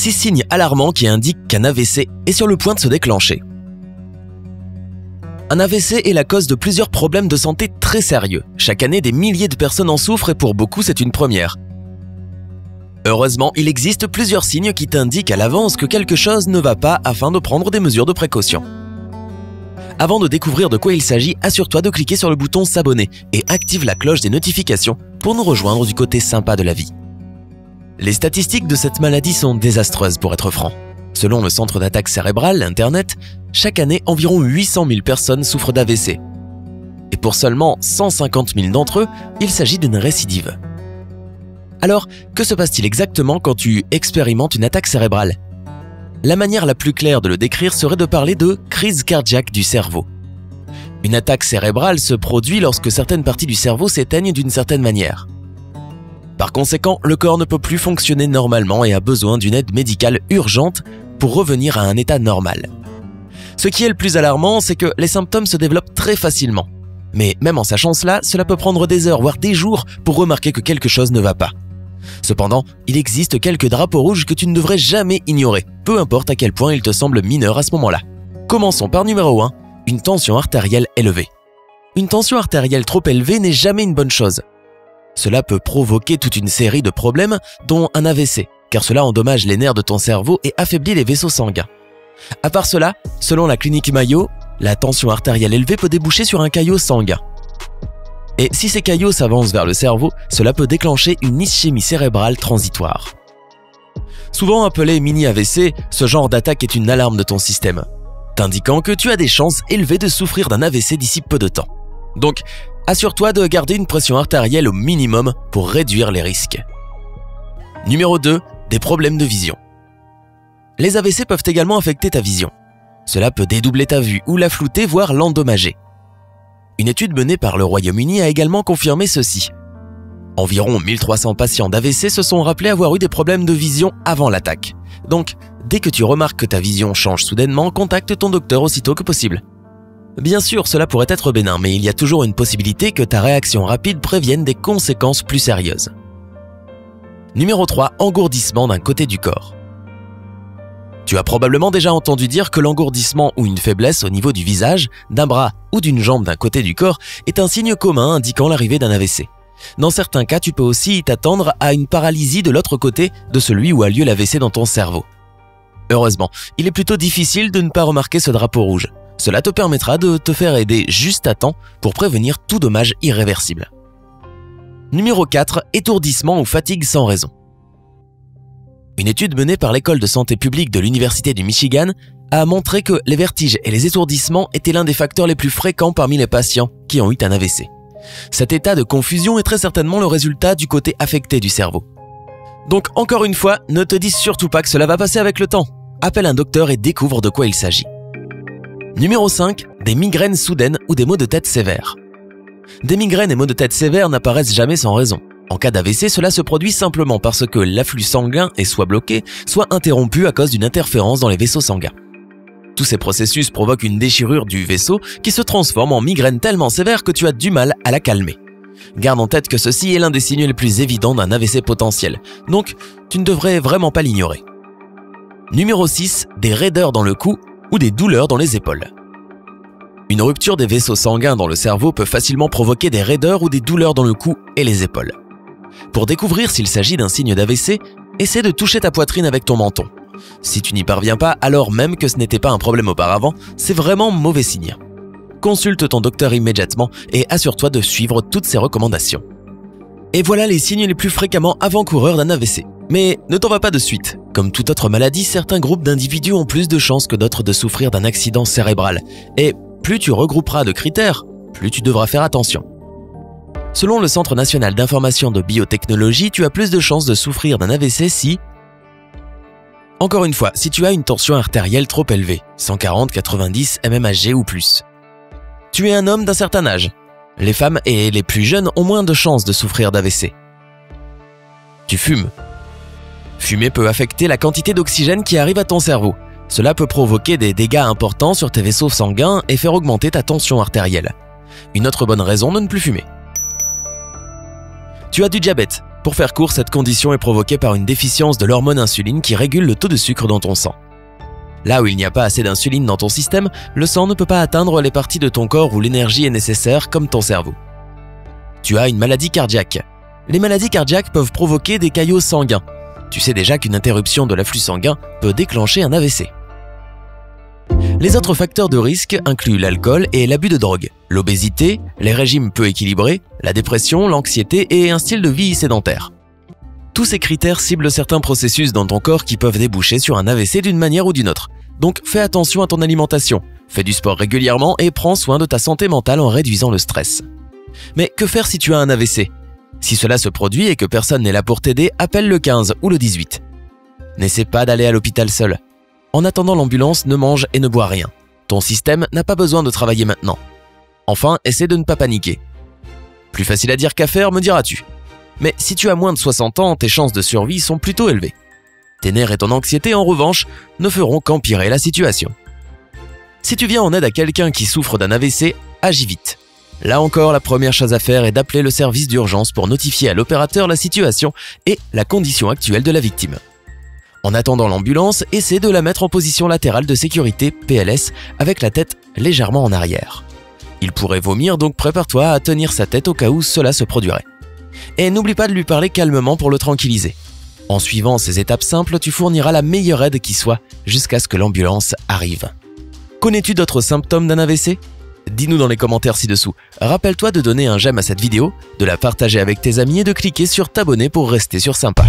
6 signes alarmants qui indiquent qu'un AVC est sur le point de se déclencher. Un AVC est la cause de plusieurs problèmes de santé très sérieux. Chaque année, des milliers de personnes en souffrent et pour beaucoup, c'est une première. Heureusement, il existe plusieurs signes qui t'indiquent à l'avance que quelque chose ne va pas afin de prendre des mesures de précaution. Avant de découvrir de quoi il s'agit, assure-toi de cliquer sur le bouton s'abonner et active la cloche des notifications pour nous rejoindre du côté sympa de la vie. Les statistiques de cette maladie sont désastreuses pour être franc. Selon le centre d'attaque cérébrale, Internet, chaque année, environ 800 000 personnes souffrent d'AVC. Et pour seulement 150 000 d'entre eux, il s'agit d'une récidive. Alors, que se passe-t-il exactement quand tu expérimentes une attaque cérébrale? La manière la plus claire de le décrire serait de parler de crise cardiaque du cerveau. Une attaque cérébrale se produit lorsque certaines parties du cerveau s'éteignent d'une certaine manière. Par conséquent, le corps ne peut plus fonctionner normalement et a besoin d'une aide médicale urgente pour revenir à un état normal. Ce qui est le plus alarmant, c'est que les symptômes se développent très facilement. Mais même en sachant cela, cela peut prendre des heures, voire des jours pour remarquer que quelque chose ne va pas. Cependant, il existe quelques drapeaux rouges que tu ne devrais jamais ignorer, peu importe à quel point ils te semblent mineurs à ce moment-là. Commençons par numéro 1, une tension artérielle élevée. Une tension artérielle trop élevée n'est jamais une bonne chose. Cela peut provoquer toute une série de problèmes, dont un AVC, car cela endommage les nerfs de ton cerveau et affaiblit les vaisseaux sanguins. À part cela, selon la clinique Mayo, la tension artérielle élevée peut déboucher sur un caillot sanguin. Et si ces caillots s'avancent vers le cerveau, cela peut déclencher une ischémie cérébrale transitoire. Souvent appelé mini-AVC, ce genre d'attaque est une alarme de ton système, t'indiquant que tu as des chances élevées de souffrir d'un AVC d'ici peu de temps. Donc, assure-toi de garder une pression artérielle au minimum pour réduire les risques. Numéro 2, des problèmes de vision. Les AVC peuvent également affecter ta vision. Cela peut dédoubler ta vue ou la flouter, voire l'endommager. Une étude menée par le Royaume-Uni a également confirmé ceci. Environ 1300 patients d'AVC se sont rappelés avoir eu des problèmes de vision avant l'attaque. Donc, dès que tu remarques que ta vision change soudainement, contacte ton docteur aussitôt que possible. Bien sûr, cela pourrait être bénin, mais il y a toujours une possibilité que ta réaction rapide prévienne des conséquences plus sérieuses. Numéro 3, engourdissement d'un côté du corps. Tu as probablement déjà entendu dire que l'engourdissement ou une faiblesse au niveau du visage, d'un bras ou d'une jambe d'un côté du corps est un signe commun indiquant l'arrivée d'un AVC. Dans certains cas, tu peux aussi t'attendre à une paralysie de l'autre côté de celui où a lieu l'AVC dans ton cerveau. Heureusement, il est plutôt difficile de ne pas remarquer ce drapeau rouge. Cela te permettra de te faire aider juste à temps pour prévenir tout dommage irréversible. Numéro 4, étourdissement ou fatigue sans raison. Une étude menée par l'école de santé publique de l'Université du Michigan a montré que les vertiges et les étourdissements étaient l'un des facteurs les plus fréquents parmi les patients qui ont eu un AVC. Cet état de confusion est très certainement le résultat du côté affecté du cerveau. Donc encore une fois, ne te dis surtout pas que cela va passer avec le temps. Appelle un docteur et découvre de quoi il s'agit. Numéro 5, des migraines soudaines ou des maux de tête sévères. Des migraines et maux de tête sévères n'apparaissent jamais sans raison. En cas d'AVC, cela se produit simplement parce que l'afflux sanguin est soit bloqué, soit interrompu à cause d'une interférence dans les vaisseaux sanguins. Tous ces processus provoquent une déchirure du vaisseau qui se transforme en migraine tellement sévère que tu as du mal à la calmer. Garde en tête que ceci est l'un des signes les plus évidents d'un AVC potentiel, donc tu ne devrais vraiment pas l'ignorer. Numéro 6, des raideurs dans le cou ou des douleurs dans les épaules. Une rupture des vaisseaux sanguins dans le cerveau peut facilement provoquer des raideurs ou des douleurs dans le cou et les épaules. Pour découvrir s'il s'agit d'un signe d'AVC, essaie de toucher ta poitrine avec ton menton. Si tu n'y parviens pas, alors même que ce n'était pas un problème auparavant, c'est vraiment mauvais signe. Consulte ton docteur immédiatement et assure-toi de suivre toutes ses recommandations. Et voilà les signes les plus fréquemment avant-coureurs d'un AVC. Mais ne t'en va pas de suite. Comme toute autre maladie, certains groupes d'individus ont plus de chances que d'autres de souffrir d'un accident cérébral. Et plus tu regrouperas de critères, plus tu devras faire attention. Selon le Centre national d'information de biotechnologie, tu as plus de chances de souffrir d'un AVC si... Encore une fois, si tu as une tension artérielle trop élevée, 140-90 mmHg ou plus. Tu es un homme d'un certain âge. Les femmes et les plus jeunes ont moins de chances de souffrir d'AVC. Tu fumes. Fumer peut affecter la quantité d'oxygène qui arrive à ton cerveau. Cela peut provoquer des dégâts importants sur tes vaisseaux sanguins et faire augmenter ta tension artérielle. Une autre bonne raison de ne plus fumer. Tu as du diabète. Pour faire court, cette condition est provoquée par une déficience de l'hormone insuline qui régule le taux de sucre dans ton sang. Là où il n'y a pas assez d'insuline dans ton système, le sang ne peut pas atteindre les parties de ton corps où l'énergie est nécessaire, comme ton cerveau. Tu as une maladie cardiaque. Les maladies cardiaques peuvent provoquer des caillots sanguins. Tu sais déjà qu'une interruption de l'afflux sanguin peut déclencher un AVC. Les autres facteurs de risque incluent l'alcool et l'abus de drogue, l'obésité, les régimes peu équilibrés, la dépression, l'anxiété et un style de vie sédentaire. Tous ces critères ciblent certains processus dans ton corps qui peuvent déboucher sur un AVC d'une manière ou d'une autre. Donc fais attention à ton alimentation, fais du sport régulièrement et prends soin de ta santé mentale en réduisant le stress. Mais que faire si tu as un AVC? Si cela se produit et que personne n'est là pour t'aider, appelle le 15 ou le 18. N'essaie pas d'aller à l'hôpital seul. En attendant l'ambulance, ne mange et ne bois rien. Ton système n'a pas besoin de travailler maintenant. Enfin, essaie de ne pas paniquer. Plus facile à dire qu'à faire, me diras-tu. Mais si tu as moins de 60 ans, tes chances de survie sont plutôt élevées. Tes nerfs et ton anxiété, en revanche, ne feront qu'empirer la situation. Si tu viens en aide à quelqu'un qui souffre d'un AVC, agis vite. Là encore, la première chose à faire est d'appeler le service d'urgence pour notifier à l'opérateur la situation et la condition actuelle de la victime. En attendant l'ambulance, essaie de la mettre en position latérale de sécurité, PLS, avec la tête légèrement en arrière. Il pourrait vomir, donc prépare-toi à tenir sa tête au cas où cela se produirait. Et n'oublie pas de lui parler calmement pour le tranquilliser. En suivant ces étapes simples, tu fourniras la meilleure aide qui soit jusqu'à ce que l'ambulance arrive. Connais-tu d'autres symptômes d'un AVC? Dis-nous dans les commentaires ci-dessous. Rappelle-toi de donner un j'aime à cette vidéo, de la partager avec tes amis et de cliquer sur t'abonner pour rester sur Sympa.